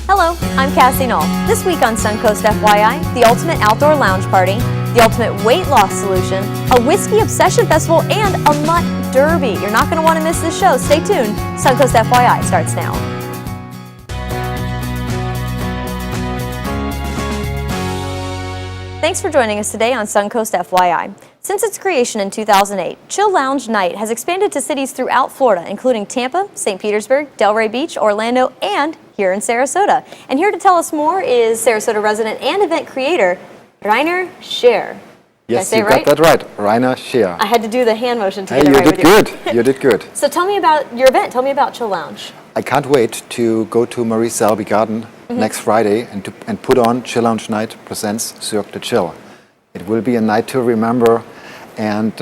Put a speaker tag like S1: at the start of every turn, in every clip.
S1: Hello, I'm Cassie Knoll. This week on Suncoast FYI, the ultimate outdoor lounge party, the ultimate weight loss solution, a whiskey obsession festival, and a mutt derby. You're not going to want to miss this show. Stay tuned. Suncoast FYI starts now. Thanks for joining us today on Suncoast FYI. Since its creation in 2008, Chill Lounge Night has expanded to cities throughout Florida, including Tampa, St. Petersburg, Delray Beach, Orlando, and here in Sarasota. And here to tell us more is Sarasota resident and event creator, Rainer Scheer.
S2: Yes, you got that right, Rainer Scheer.
S1: I had to do the hand motion to get
S2: it
S1: right with you.
S2: You did good, you did good.
S1: So tell me about your event, tell me about Chill Lounge.
S2: I can't wait to go to Marie Selby Garden next Friday and put on Chill Lounge Night presents Cirque de Chill. It will be a night to remember, and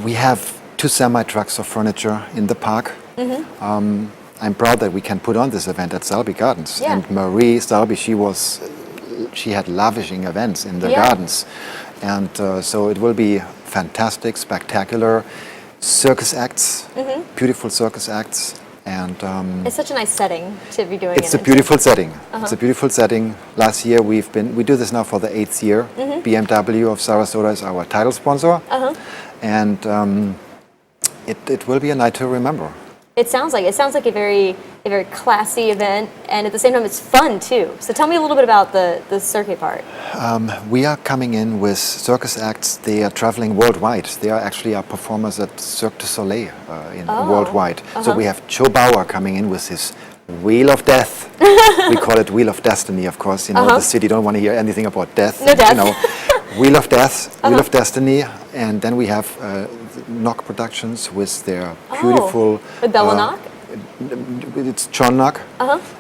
S2: we have 2 semi-trucks of furniture in the park. I'm proud that we can put on this event at Selby Gardens.
S1: Yeah.
S2: And Marie Selby, she had lavishing events in the gardens. And so it will be fantastic, spectacular circus acts, beautiful circus acts. And
S1: it's such a nice setting to be doing.
S2: It's a beautiful setting. It's a beautiful setting. Last year we do this now for the 8th year. BMW of Sarasota is our title sponsor, and it will be a night to remember. It sounds like a very classy event, and at the same time it's fun too. So tell me a little bit about the circuit part. We are coming in with circus acts. They are traveling worldwide. They are actually our performers at Cirque du Soleil worldwide. So we have Joe Bauer coming in with his Wheel of Death. We call it Wheel of Destiny, of course. You know, the city don't want to hear anything about death.
S1: No death.
S2: You know, Wheel of Death, Wheel of Destiny, and then we have Knock Productions with their beautiful.
S1: With Bella Knock?
S2: It's John Knock,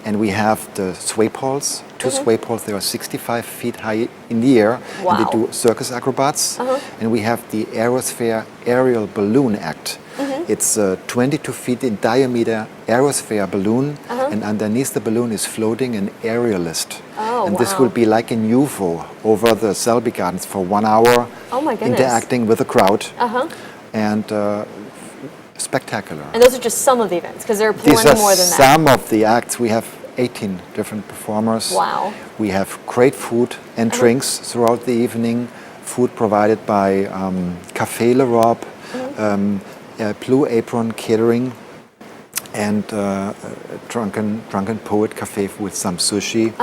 S2: and we have the sway poles, 2 sway poles. They are 65 feet high in the air, and they do circus acrobats. And we have the Aerosphere Aerial Balloon Act. It's a 22 feet in diameter Aerosphere balloon, and underneath the balloon is floating an aerialist. And this will be like an UFO over the Selby Gardens for 1 hour, interacting with the crowd, and spectacular. And those are just some of the events, because there are plenty more than that. These are some of the acts. We have 18 different performers. Wow. We have great food and drinks throughout the evening. Food provided by Café Le Rob, Blue Apron Catering, and Drunken Poet Cafe with some sushi.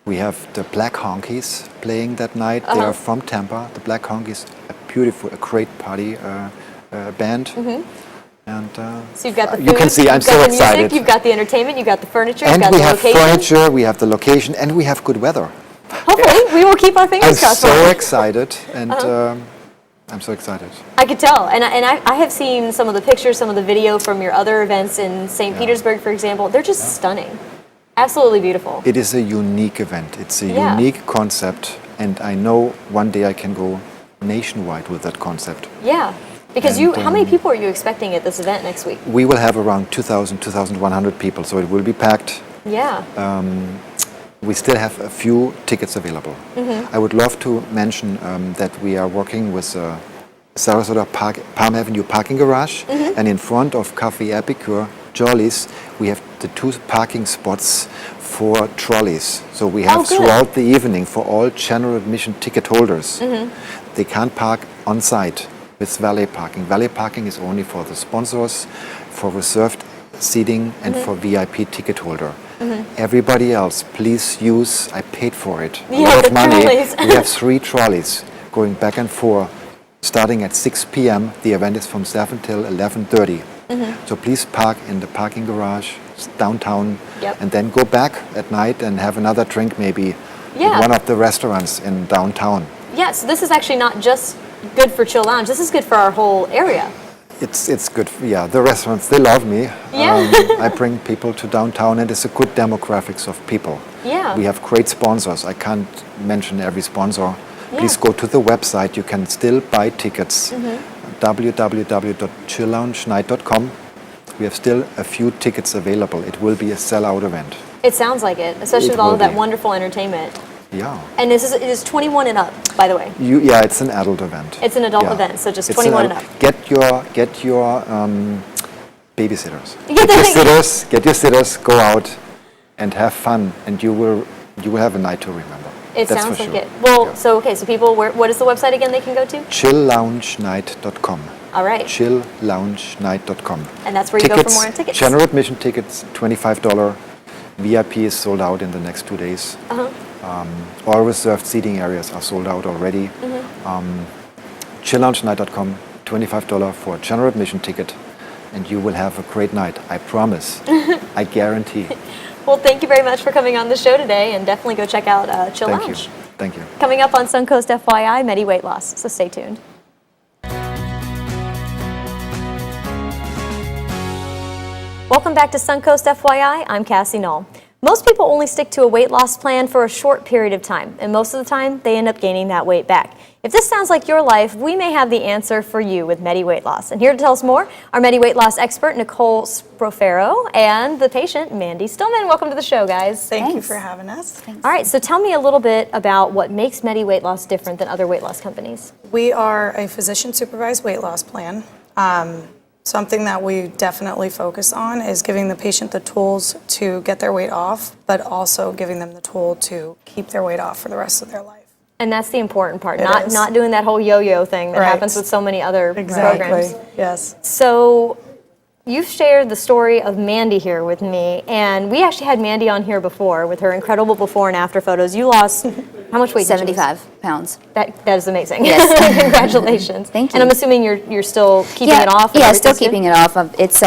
S2: We have the Black Honkies playing that night. They are from Tampa. The Black Honkies, a great party band. And so you've got the food, you can see I'm so excited. Music,
S1: you've got the entertainment, you've got the furniture,
S2: and
S1: you've got the location.
S2: And we have furniture, we have the location, and we have good weather.
S1: Hopefully, we will keep our fingers crossed.
S2: I'm so excited, and I'm so excited.
S1: I could tell, and I have seen some of the pictures, some of the video from your other events in St. Petersburg, for example. They're just stunning. Absolutely beautiful. It is a unique event. It's a unique concept, and I know one day I can go nationwide with that concept. Yeah, because how many people are you expecting at this event next week? We will have around 2,000, 2,100 people, so it will be packed. Yeah. We still have a few tickets available. I would love to mention that we are working with Sarasota Palm Avenue parking garage, and in front of Café Epicure, Jolly's, we have the 2 parking spots for trolleys. So we have throughout the evening for all general admission ticket holders. They can't park on site with valet parking. Valet parking is only for the sponsors, for reserved seating, and for VIP ticket holder. Everybody else, please use, I paid for it, a lot of money. We have 3 trolleys going back and forth, starting at 6 p.m. The event is from 7 till 11:30. So please park in the parking garage downtown, and then go back at night and have another drink maybe at one of the restaurants in downtown. Yeah, so this is actually not just good for Chill Lounge, this is good for our whole area. It's good, the restaurants, they love me. I bring people to downtown, and it's a good demographics of people. We have great sponsors. I can't mention every sponsor. Please go to the website. You can still buy tickets. www.chillloungenight.com. We have still a few tickets available. It will be a sellout event. It sounds like it, especially with all of that wonderful entertainment. Yeah. And it is 21 and up, by the way. It's an adult event. It's an adult event, so just 21 and up. Get your
S2: babysitters. Get your sitters, go out and have fun, and you will have a night to remember.
S1: It sounds like it. Well, so people, what is the website again they can go to?
S2: chillloungenight.com.
S1: All right.
S2: chillloungenight.com.
S1: And that's where you go for more tickets?
S2: General admission tickets, $25. VIP is sold out in the next 2 days. All reserved seating areas are sold out already. chillloungenight.com, $25 for a general admission ticket, and you will have a great night. I promise. I guarantee.
S1: Well, thank you very much for coming on the show today, and definitely go check out Chill Lounge.
S2: Thank you.
S1: Coming up on Suncoast FYI, Medi weight loss, so stay tuned. Welcome back to Suncoast FYI. I'm Cassie Knoll. Most people only stick to a weight loss plan for a short period of time, and most of the time they end up gaining that weight back. If this sounds like your life, we may have the answer for you with Medi Weight Loss. And here to tell us more, our Medi Weight Loss expert, Nicole Sprofero, and the patient, Mandy Stillman. Welcome to the show, guys.
S3: Thank you for having us. Thanks.
S1: All right, so tell me a little bit about what makes Medi Weight Loss different than other weight loss companies.
S3: We are a physician-supervised weight loss plan. Something that we definitely focus on is giving the patient the tools to get their weight off, but also giving them the tool to keep their weight off for the rest of their life.
S1: And that's the important part, not doing that whole yo-yo thing that happens with so many other programs.
S3: Yes.
S1: So you've shared the story of Mandy here with me, and we actually had Mandy on here before with her incredible before and after photos. You lost, how much weight?
S4: 75 pounds.
S1: That is amazing.
S4: Yes.
S1: Congratulations.
S4: Thank you.
S1: And I'm assuming you're still keeping it off?
S4: Yeah, still keeping it off. It's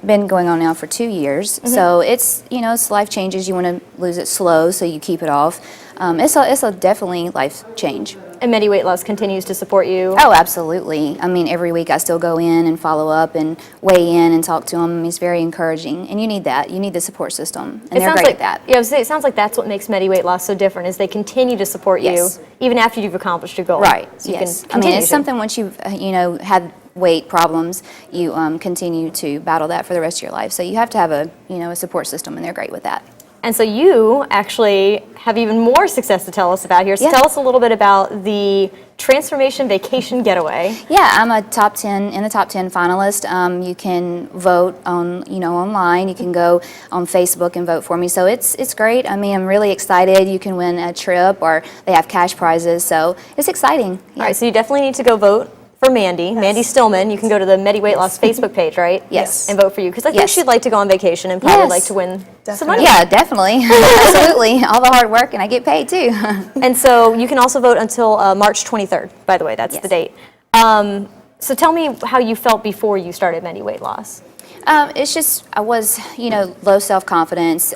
S4: been going on now for 2 years. So it's, it's life changes. You want to lose it slow, so you keep it off. It's a definitely life change.
S1: And Medi Weight Loss continues to support you?
S4: Oh, absolutely. I mean, every week I still go in and follow up and weigh in and talk to him. He's very encouraging, and you need that. You need the support system, and they're great at that.
S1: Yeah, it sounds like that's what makes Medi Weight Loss so different, is they continue to support you even after you've accomplished your goal.
S4: Right.
S1: So
S4: yes. I mean, it's something once you've had weight problems, you continue to battle that for the rest of your life. So you have to have a support system, and they're great with that.
S1: And so you actually have even more success to tell us about here. So tell us a little bit about the Transformation Vacation Getaway.
S4: Yeah, I'm a top 10 finalist. You can vote on online. You can go on Facebook and vote for me. So it's great. I mean, I'm really excited. You can win a trip, or they have cash prizes. So it's exciting. Yes.
S1: All right, so you definitely need to go vote for Mandy, Mandy Stillman. You can go to the Medi Weight Loss Facebook page, right?
S4: Yes.
S1: And vote for you, because I think she'd like to go on vacation and probably like to win some money.
S4: Yeah, definitely. Absolutely. All the hard work, and I get paid too.
S1: And so you can also vote until March 23rd, by the way, that's the date. So tell me how you felt before you started Medi Weight Loss.
S4: It's just, I was, low self-confidence,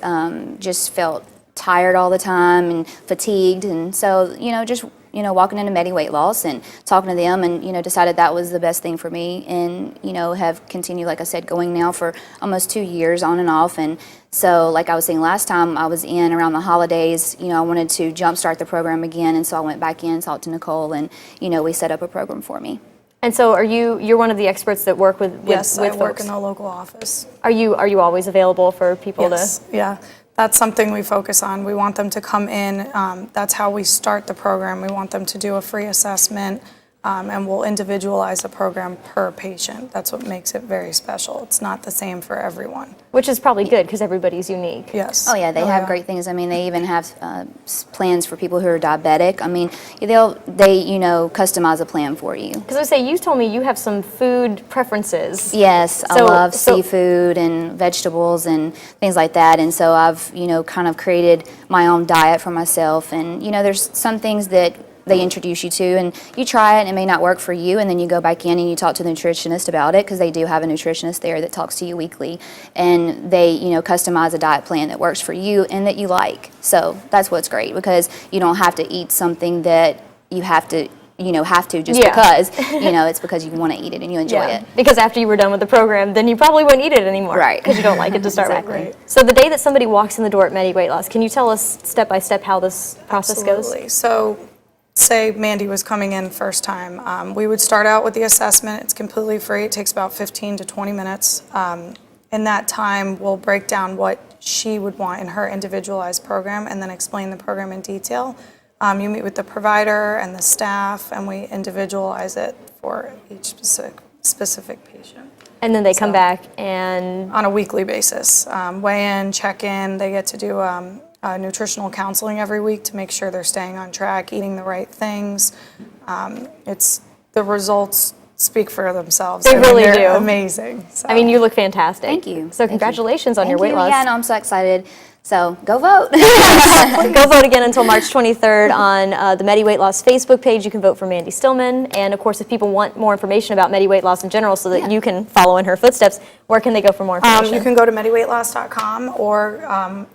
S4: just felt tired all the time and fatigued, and so, just walking into Medi Weight Loss and talking to them, and decided that was the best thing for me, and have continued, like I said, going now for almost 2 years on and off. And so, like I was saying last time I was in around the holidays, I wanted to jumpstart the program again, and so I went back in, talked to Nicole, and we set up a program for me.
S1: And so you're one of the experts that work with
S3: Yes, I
S1: folks.
S3: work in the local office.
S1: Are you always available for people to?
S3: Yeah. That's something we focus on. We want them to come in. That's how we start the program. We want them to do a free assessment, and we'll individualize the program per patient. That's what makes it very special. It's not the same for everyone.
S1: Which is probably good, because everybody's unique.
S3: Yes.
S4: Oh yeah, they have great things. I mean, they even have plans for people who are diabetic. I mean, they customize a plan for you.
S1: Because I would say, you told me you have some food preferences.
S4: Yes, I love seafood and vegetables and things like that. And so I've kind of created my own diet for myself. And there's some things that they introduce you to, and you try it, and it may not work for you, and then you go back in and you talk to the nutritionist about it, because they do have a nutritionist there that talks to you weekly, and they customize a diet plan that works for you and that you like. So that's what's great, because you don't have to eat something that you have to just because it's because you want to eat it and you enjoy it.
S1: Because after you were done with the program, then you probably wouldn't eat it anymore,
S4: right?
S1: Because you don't like it to start with.
S3: Right.
S1: So the day that somebody walks in the door at Medi Weight Loss, can you tell us step by step how this process goes?
S3: So, say Mandy was coming in first time, we would start out with the assessment. It's completely free. It takes about 15 to 20 minutes. In that time, we'll break down what she would want in her individualized program, and then explain the program in detail. You meet with the provider and the staff, and we individualize it for each specific patient.
S1: And then they come back and...
S3: On a weekly basis. Weigh in, check in. They get to do nutritional counseling every week to make sure they're staying on track, eating the right things. The results speak for themselves.
S1: They really
S3: they're
S1: do.
S3: Amazing. So.
S1: I mean, you look fantastic.
S4: Thank you.
S1: So congratulations on your weight loss.
S4: Yeah, no, I'm so excited. So go vote.
S1: Go vote again until March 23rd on the Medi Weight Loss Facebook page. You can vote for Mandy Stillman. And of course, if people want more information about Medi Weight Loss in general so that you can follow in her footsteps, where can they go for more information?
S3: You can go to mediweightloss.com or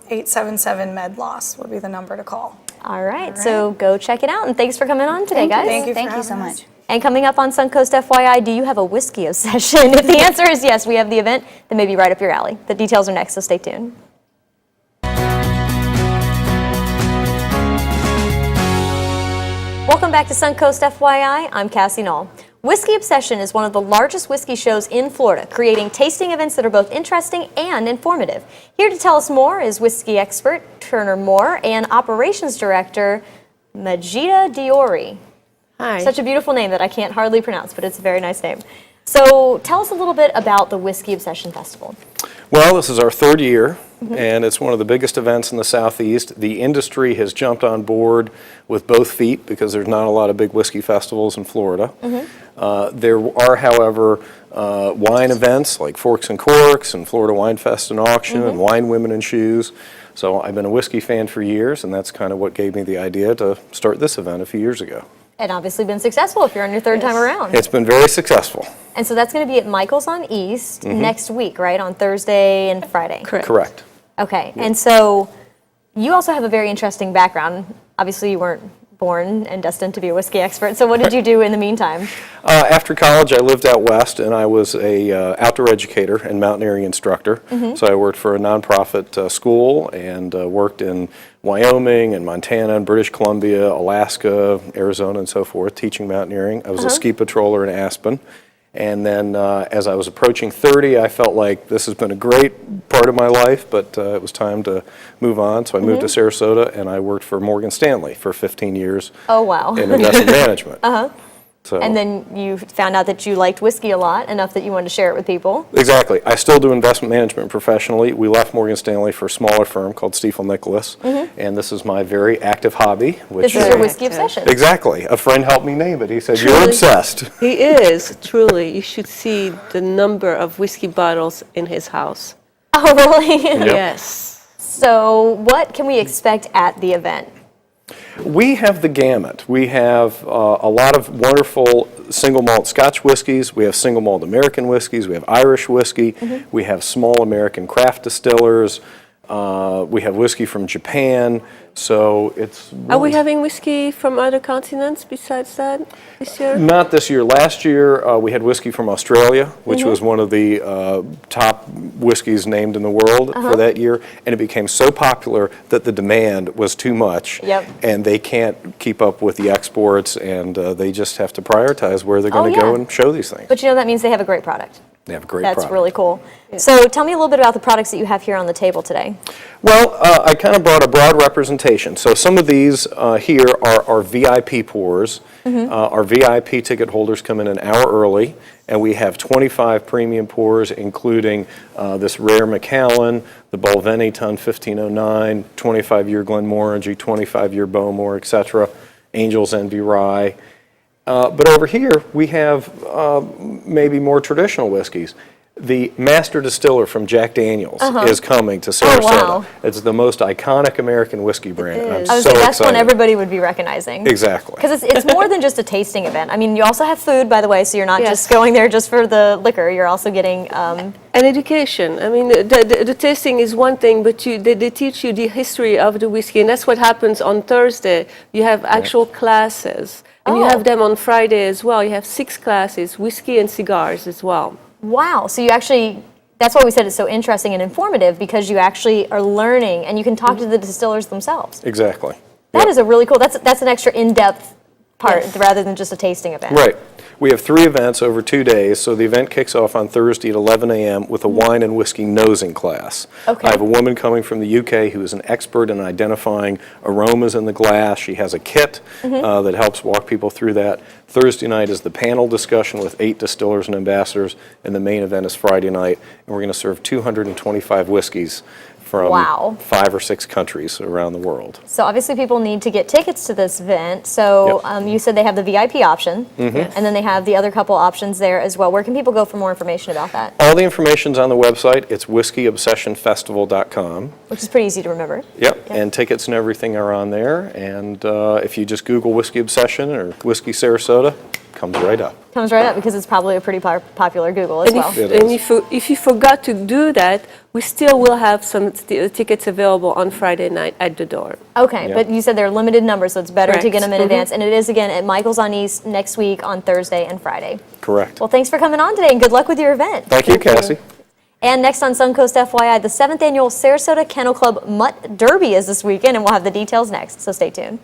S3: 877-MED-LOSS would be the number to call.
S1: All right, so go check it out. And thanks for coming on today, guys.
S3: Thank you
S4: Thank you so much.
S1: And coming up on Suncoast FYI, do you have a whiskey obsession? If the answer is yes, we have the event, then maybe right up your alley. The details are next, so stay tuned. Welcome back to Suncoast FYI. I'm Cassie Knoll. Whiskey Obsession is one of the largest whiskey shows in Florida, creating tasting events that are both interesting and informative. Here to tell us more is whiskey expert Turner Moore and operations director Majida Diori.
S5: Hi.
S1: Such a beautiful name that I can't hardly pronounce, but it's a very nice name. So tell us a little bit about the Whiskey Obsession Festival.
S5: Well, this is our third year, and it's one of the biggest events in the Southeast. The industry has jumped on board with both feet because there's not a lot of big whiskey festivals in Florida. There are, however, wine events like Forks and Corks and Florida Wine Fest and Auction and Wine Women and Shoes. So I've been a whiskey fan for years, and that's kind of what gave me the idea to start this event a few years ago.
S1: And obviously been successful if you're on your third time around.
S5: It's been very successful.
S1: And so that's going to be at Michael's on East next week, right? On Thursday and Friday.
S5: Correct.
S1: Okay. And so you also have a very interesting background. Obviously you weren't born and destined to be a whiskey expert. So what did you do in the meantime?
S5: After college, I lived out west, and I was a outdoor educator and mountaineering instructor. So I worked for a nonprofit school and worked in Wyoming and Montana and British Columbia, Alaska, Arizona, and so forth, teaching mountaineering. I was a ski patroller in Aspen. And then as I was approaching 30, I felt like this has been a great part of my life, but it was time to move on. So I moved to Sarasota, and I worked for Morgan Stanley for 15 years.
S1: Oh, wow.
S5: In investment management. So,
S1: and then you found out that you liked whiskey a lot, enough that you wanted to share it with people.
S5: Exactly. I still do investment management professionally. We left Morgan Stanley for a smaller firm called Stifel Nicholas, and this is my very active hobby. Which
S1: This is your whiskey obsession.
S5: Exactly. A friend helped me name it. He said, "You're obsessed."
S6: He is, truly. You should see the number of whiskey bottles in his house.
S1: Oh, really?
S6: Yes.
S1: So what can we expect at the event?
S5: We have the gamut. We have a lot of wonderful single malt Scotch whiskeys. We have single malt American whiskeys. We have Irish whiskey. We have small American craft distillers. We have whiskey from Japan. So it's really
S6: Are we having whiskey from other continents besides that this year?
S5: Not this year. Last year we had whiskey from Australia, which was one of the top whiskeys named in the world for that year, and it became so popular that the demand was too much, and they can't keep up with the exports, and they just have to prioritize where they're going to go and show these things.
S1: But you know, that means they have a great product.
S5: They have a great product.
S1: That's really cool. So tell me a little bit about the products that you have here on the table today.
S5: Well, I kind of brought a broad representation. So some of these here are our VIP pours. Our VIP ticket holders come in an hour early, and we have 25 premium pours, including this rare Macallan, the Balvenie Ton 1509, 25-year Glenmorangie, 25-year Bowmore, etc., Angel's Envy Rye. But over here, we have maybe more traditional whiskeys. The master distiller from Jack Daniel's is coming to Sarasota.
S1: Oh, wow.
S5: It's the most iconic American whiskey brand. And I'm
S1: I was
S5: so
S1: like, that's
S5: excited.
S1: one everybody would be recognizing.
S5: Exactly.
S1: Because it's more than just a tasting event. I mean, you also have food, by the way, so you're not just going there just for the liquor. You're also getting...
S6: And education. I mean, the tasting is one thing, but they teach you the history of the whiskey, and that's what happens on Thursday. You have actual classes, and you have them on Friday as well. You have 6 classes, whiskey and cigars as well.
S1: Wow. So you actually, that's why we said it's so interesting and informative, because you actually are learning and you can talk to the distillers themselves.
S5: Exactly.
S1: That is a really cool, that's an extra in-depth part rather than just a tasting event.
S5: Right. We have 3 events over 2 days. So the event kicks off on Thursday at 11 a.m. with a wine and whiskey nosing class.
S1: Okay.
S5: I have a woman coming from the UK who is an expert in identifying aromas in the glass. She has a kit that helps walk people through that. Thursday night is the panel discussion with 8 distillers and ambassadors, and the main event is Friday night, and we're going to serve 225 whiskeys from 5 or 6 countries around the world.
S1: So obviously people need to get tickets to this event. So you said they have the VIP option, and then they have the other couple options there as well. Where can people go for more information about that?
S5: All the information's on the website. It's whiskeyobsessionfestival.com.
S1: Which is pretty easy to remember.
S5: Yep, and tickets and everything are on there. And if you just Google Whiskey Obsession or Whiskey Sarasota, comes right up.
S1: Comes right up because it's probably a pretty popular Google as
S6: And
S1: well.
S6: if you forgot to do that, we still will have some tickets available on Friday night at the door.
S1: Okay, but you said they're limited numbers, so it's better to
S6: Correct.
S1: get them in advance. And it is again at Michael's on East next week on Thursday and Friday.
S5: Correct.
S1: Well, thanks for coming on today, and good luck with your event.
S5: Thank you, Cassie.
S1: And next on Suncoast FYI, the 7th annual Sarasota Kennel Club Mutt Derby is this weekend, and we'll have the details next, so stay tuned.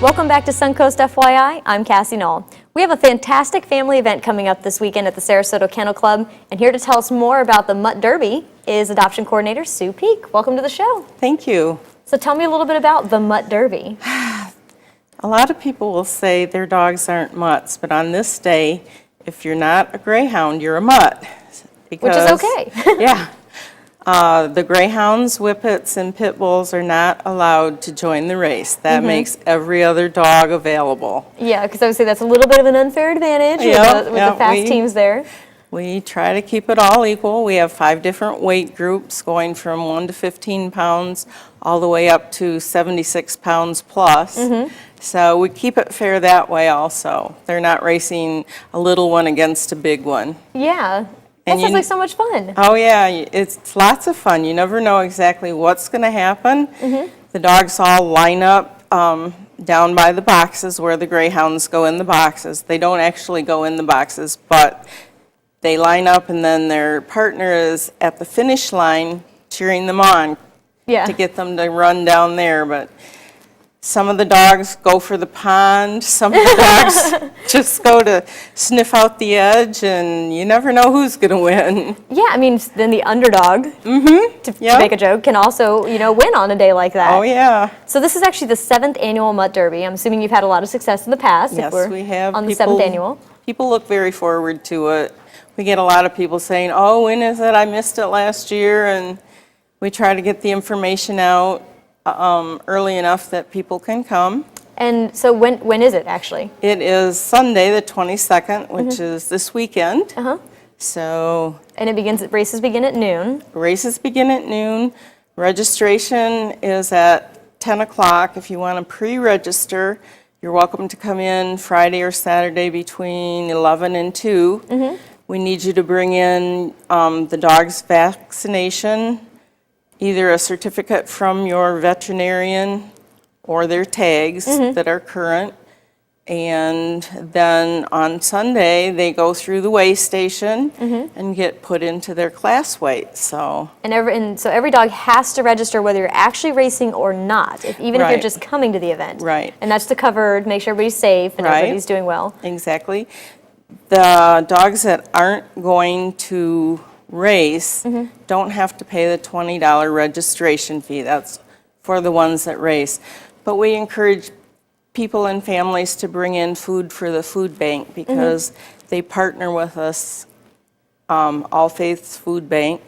S1: Welcome back to Suncoast FYI. I'm Cassie Knoll. We have a fantastic family event coming up this weekend at the Sarasota Kennel Club, and here to tell us more about the Mutt Derby is Adoption Coordinator Sue Peak. Welcome to the show.
S7: Thank you.
S1: So tell me a little bit about the Mutt Derby.
S7: A lot of people will say their dogs aren't mutts, but on this day, if you're not a greyhound, you're a mutt.
S1: Which is okay.
S7: Yeah. The greyhounds, whippets, and pit bulls are not allowed to join the race. That makes every other dog available.
S1: Yeah, because I would say that's a little bit of an unfair advantage with the fast teams there.
S7: We try to keep it all equal. We have 5 different weight groups going from 1 to 15 pounds all the way up to 76 pounds plus. So we keep it fair that way also. They're not racing a little one against a big one.
S1: Yeah. That sounds like so much fun.
S7: Oh yeah, it's lots of fun. You never know exactly what's going to happen. The dogs all line up down by the boxes where the greyhounds go in the boxes. They don't actually go in the boxes, but they line up, and then their partner is at the finish line cheering them on to get them to run down there. But some of the dogs go for the pond, some of the dogs just go to sniff out the edge, and you never know who's going to win.
S1: Yeah, I mean, then the underdog, to make a joke, can also, win on a day like that.
S7: Oh, yeah.
S1: So this is actually the 7th annual Mutt Derby. I'm assuming you've had a lot of success in the past.
S7: Yes,
S1: if we're
S7: we have.
S1: on the 7th annual.
S7: People look very forward to it. We get a lot of people saying, oh, when is it? I missed it last year. And we try to get the information out early enough that people can come.
S1: And so when is it actually?
S7: It is Sunday the 22nd, which is this weekend. So.
S1: And races begin at noon.
S7: Races begin at noon. Registration is at 10 o'clock. If you want to pre-register, you're welcome to come in Friday or Saturday between 11 and 2. We need you to bring in the dog's vaccination, either a certificate from your veterinarian or their tags that are current. And then on Sunday, they go through the weigh station and get put into their class weight. So
S1: every dog has to register whether you're actually racing or not, even if you're just coming to the event.
S7: Right.
S1: And that's to make sure everybody's safe and everybody's doing well.
S7: Exactly. The dogs that aren't going to race don't have to pay the $20 registration fee. That's for the ones that race. But we encourage people and families to bring in food for the food bank because they partner with us, All Faiths Food Bank,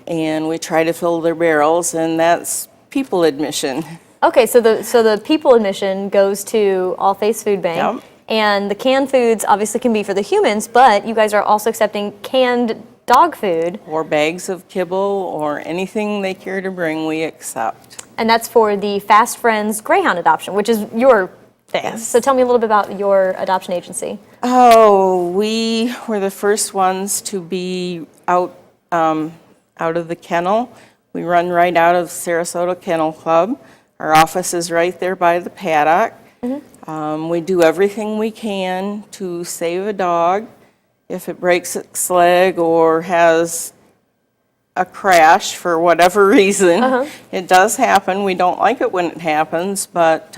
S7: and we try to fill their barrels, and that's people admission.
S1: Okay, so the people admission goes to All Faiths Food Bank, and the canned foods obviously can be for the humans, but you guys are also accepting canned dog food.
S7: Or bags of kibble or anything they care to bring, we accept.
S1: And that's for the Fast Friends Greyhound adoption, which is your thing.
S7: Yes.
S1: So tell me a little bit about your adoption agency.
S7: Oh, we were the first ones to be out of the kennel. We run right out of Sarasota Kennel Club. Our office is right there by the paddock. We do everything we can to save a dog. If it breaks its leg or has a crash for whatever reason. It does happen. We don't like it when it happens, but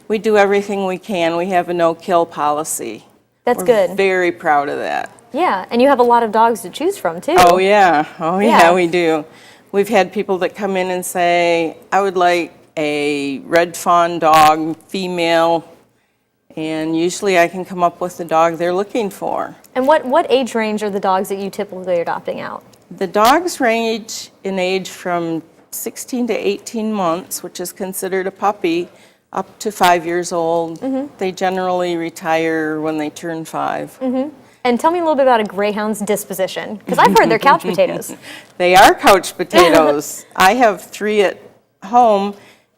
S7: we do everything we can. We have a no-kill policy.
S1: That's good.
S7: Very proud of that.
S1: Yeah, and you have a lot of dogs to choose from, too.
S7: Oh, yeah. Oh, yeah,
S1: Yeah.
S7: we do. We've had people that come in and say, I would like a red fawn dog, female, and usually I can come up with the dog they're looking for.
S1: And what age range are the dogs that you typically are adopting out?
S7: The dogs range in age from 16 to 18 months, which is considered a puppy, up to 5 years old. They generally retire when they turn 5.
S1: And tell me a little bit about a greyhound's disposition, because I've heard they're couch potatoes.
S7: They are couch potatoes. I have 3 at home,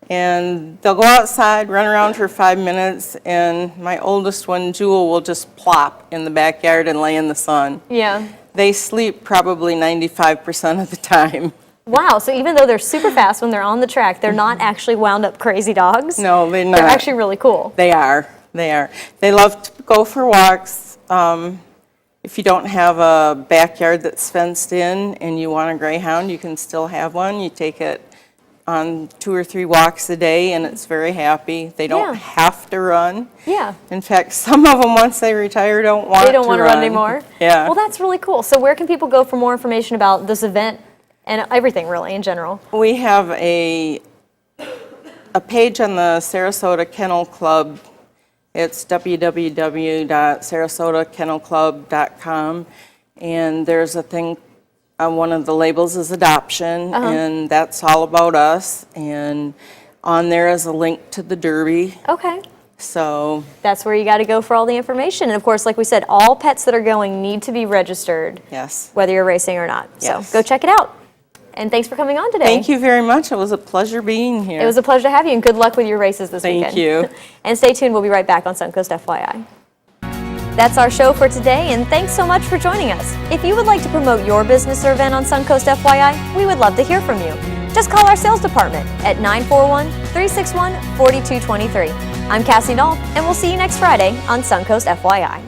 S7: and they'll go outside, run around for 5 minutes, and my oldest one, Jewel, will just plop in the backyard and lay in the sun.
S1: Yeah.
S7: They sleep probably 95% of the time.
S1: Wow, so even though they're super fast when they're on the track, they're not actually wound up crazy dogs?
S7: No, they're not.
S1: They're actually really cool.
S7: They are. They are. They love to go for walks. If you don't have a backyard that's fenced in and you want a greyhound, you can still have one. You take it on 2 or 3 walks a day, and it's very happy. They don't
S1: Yeah.
S7: have to run.
S1: Yeah.
S7: In fact, some of them, once they retire, don't want to run.
S1: They don't want to run anymore?
S7: Yeah.
S1: Well, that's really cool. So where can people go for more information about this event and everything really in general?
S7: We have a page on the Sarasota Kennel Club. It's www.sarasotacannelclub.com, and there's a thing, one of the labels is adoption, and that's all about us, and on there is a link to the Derby,
S1: Okay.
S7: so
S1: That's where you got to go for all the information. And of course, like we said, all pets that are going need to be registered,
S7: yes.
S1: whether you're racing or not.
S7: Yes.
S1: So go check it out. And thanks for coming on today.
S7: Thank you very much. It was a pleasure being here.
S1: It was a pleasure to have you, and good luck with your races this weekend.
S7: Thank you.
S1: And stay tuned. We'll be right back on Suncoast FYI. That's our show for today, and thanks so much for joining us. If you would like to promote your business or event on Suncoast FYI, we would love to hear from you. Just call our sales department at 941-361-4223. I'm Cassie Dahl, and we'll see you next Friday on Suncoast FYI.